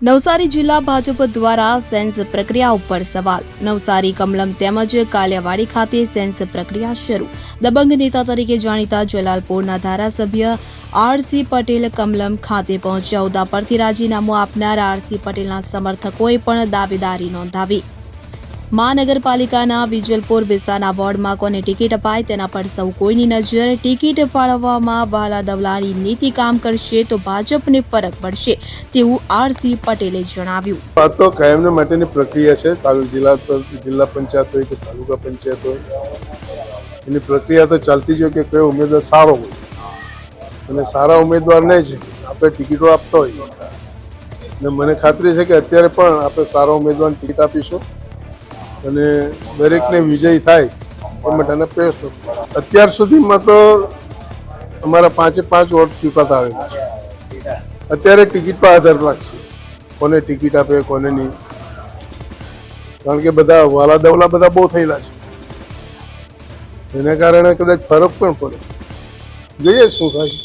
નવસારી જિલ્લા ભાજપ દ્વારા સેન્સ પ્રક્રિયા ઉપર સવાલ। નવસારી કમલમ તેમજ કાલિયાવાડી ખાતે સેન્સ પ્રક્રિયા શરૂ। દબંગ નેતા તરીકે જાણીતા જલાલપોરના ધારાસભ્ય આર.સી. પટેલ કમલમ ખાતે પહોંચ્યા। હોદ્દા પરથી રાજીનામું આપનાર આર.સી. પટેલના સમર્થકોએ પણ દાવેદારી નોંધાવી। મહાનગરપાલિકાના વિજલપોર વિસ્તારના વોર્ડમાં કોને ટિકિટ અપાય તેના પર સૌ કોઈની નજર। ટિકિટ ફાળવવામાં વહાલા-દવલાની નીતિ કામ કરશે તો ભાજપને ફરક પડશે તેવું આર.સી. પટેલે જણાવ્યું। આ તો કાયમને માટેની પ્રક્રિયા છે। જિલ્લા પંચાયત હોય કે તાલુકા પંચાયત હોય, એની પ્રક્રિયા તો ચાલતી જ હોય કે કયો ઉમેદવાર સારો હોય અને સારા ઉમેદવારને જ આપણે ટિકિટો આપતા હોઈએ અને મને ખાતરી છે કે અત્યારે પણ આપણે સારા ઉમેદવારને ટિકિટ આપીશું અને દરેકને વિજય થાય એ માટેના પ્રયત્નો। અત્યાર સુધીમાં તો અમારા 5 વોટ ચૂંટાતા આવેલા છે। અત્યારે ટિકિટ પર આધાર રાખશે કોને ટિકિટ આપે કોને નહીં, કારણ કે બધા વાલા દવલા બધા બહુ થયેલા છે, એના કારણે કદાચ ફરક પણ પડે। જોઈએ શું થાય।